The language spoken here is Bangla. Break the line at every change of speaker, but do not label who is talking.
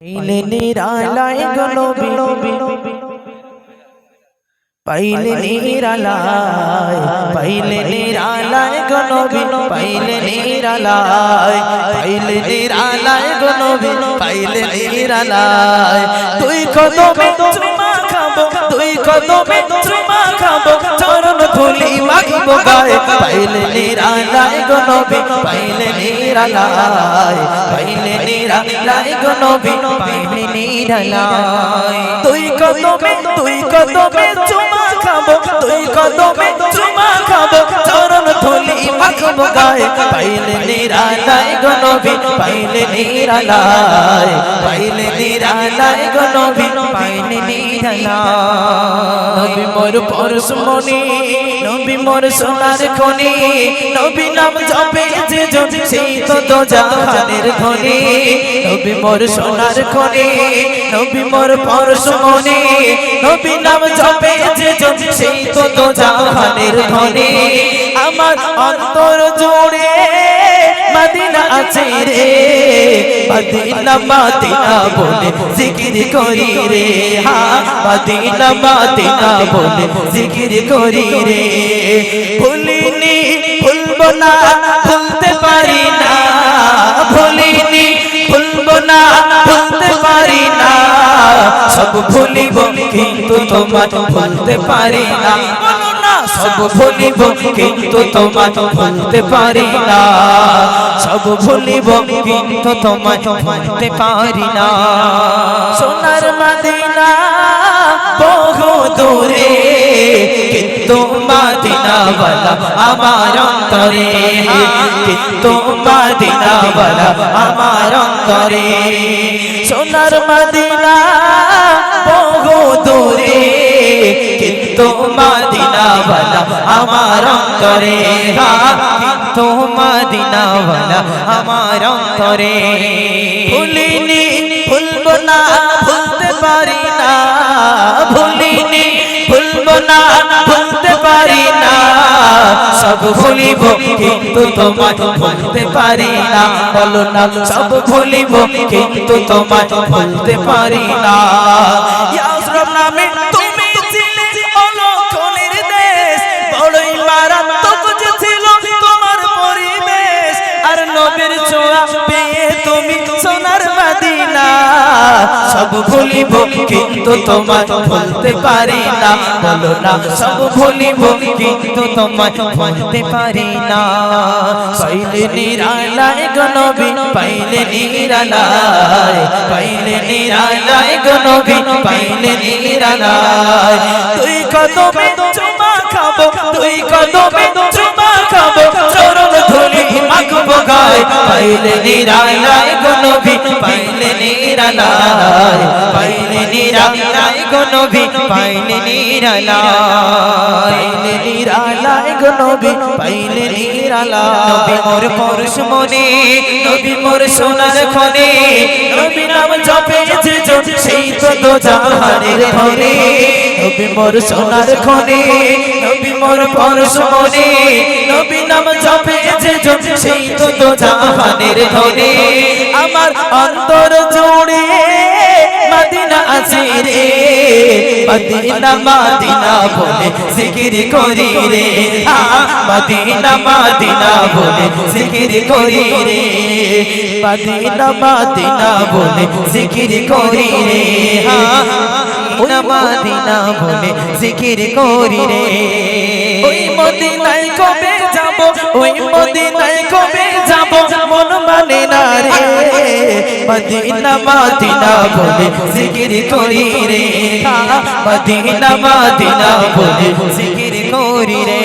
পাইলে নিরালায় গো নবী, পাইলে নিরালায়, পাইলে নিরালায় গো নবী, পাইলে নিরালায়, পাইলে নিরালায় গো নবী, পাইলে নিরালায়। তুই কদমে চুমা খাবো, তুই কদমে চুমা খাবো, চরণ ধুলি মাখিবো গায়ে। পাইলে নিরালায় গো নবী, পাইলে নিরালায়, পাইলে নিরালায় গো নবী, পাইলে নিরালায়। তুই কদমে চুমা খাবো, তুই কদমে চুমা খাবো, চরণ ধুলি মাখিবো গায়ে। পাইলে নিরালায় গো নবী, পাইলে নিরালায়, পাইলে নিরালায় গো নবী, পাইলে নিরালায়। নবী মোর পরশমণি, নবী মোর সোনার খনি, নবী নাম জপে যে জন সেই তো দোজাহানের ধনী। নবী মোর সোনার খনি, নবী মোর পরশমণি, নবী নাম জপে যে জন সেই তো দোজাহানের ধনী। আমার অন্তর জুড়ে মদিনা আছে রে, মদিনা মদিনা বলে জিকির করি রে, হ্যাঁ মদিনা মদিনা বলে জিকির করি রে। ভুলিনি ভুলবো না, ভুলতে পারি না, ভুলিনি ভুলবো না, ভুলতে পারি না। সব ভুলিব কিন্তু তোমার ভুলতে পারি না। সব ভুলিব কিন্তু তোমার ভুলতে পারি না, সব ভুলিব কিন্তু তোমার ভুলতে পারি না। সোনার মদিনা বহু দূরে, কিন্তু মদিনা ওয়ালা আমার অন্তরে, কিন্তু মদিনা ওয়ালা আমার অন্তরে। সোনার মদিনা বহু দূরে, কিন্তু মদিনা ওয়ালা আমার অন্তরে, কিন্তু মদিনা ওয়ালা আমার অন্তরে। ভুলিনি ভুলবো না, ভুলতে পারি না, ভুলিনি ভুলবো না, ভুলতে পারি না। সব ভুলিব কিন্তু তোমার ভুলতে পারি না। বলো না সব ভুলিব কিন্তু তোমার ভুলতে পারি না। ইয়া রাসূল নামে তুমি ছিলে অলক্ষণের দেশ, বড়ই মারাত্মক যে ছিল তোমার পরিবেশ। আর নবীর ছোঁয়া পেয়ে তুমি সোনার মদিনা, সব ভুলিব কিন্তু তোমার ভুলতে পারি না। বলো না সব ভুলিব কিন্তু তোমার ভুলতে পারি না। পাইলে নিরালায় গো নবী, পাইলে নিরালায়, পাইলে নিরালায় গো নবী, পাইলে নিরালায়। তুই কদমে চুমা খাবো, তুই কদমে চুমা খাবো, চরণ ধুলি মাখবো গায়ে। পাইলে নিরালায় গো নবী, পাইলে নিরালায়, পাইলে নিরালায় গো নবী, পাইলে নিরালায়, পাইলে নিরালায় গো নবী, পাইলে নিরালায়। নবী মোর পরশমণি, নবী মোর সোনার খনি, নবী নাম জপে যে জন সেই তো দোজাহানের ধনী। নবী মোর সোনার খনি, নবী মোর পরশমণি, নবী নাম জপে যে জন সেই তো দোজাহানের ধনী। আমার অন্তর জুড়ে মদিনা আছে রে, মদিনা মদিনা বলে জিকির করি রে, মদিনা মদিনা বলে জিকির করি রে, মদিনা মদিনা বলে জিকির করি রে, মদিনা বলে জিকির করি রে। ওই মদিনায় কবে যাব, ওই মদিনায় কবে যাব, মন মানে না রে। মদিনা মদিনা বলে জিকির করি রে, মদিনা মদিনা বলে জিকির করি রে।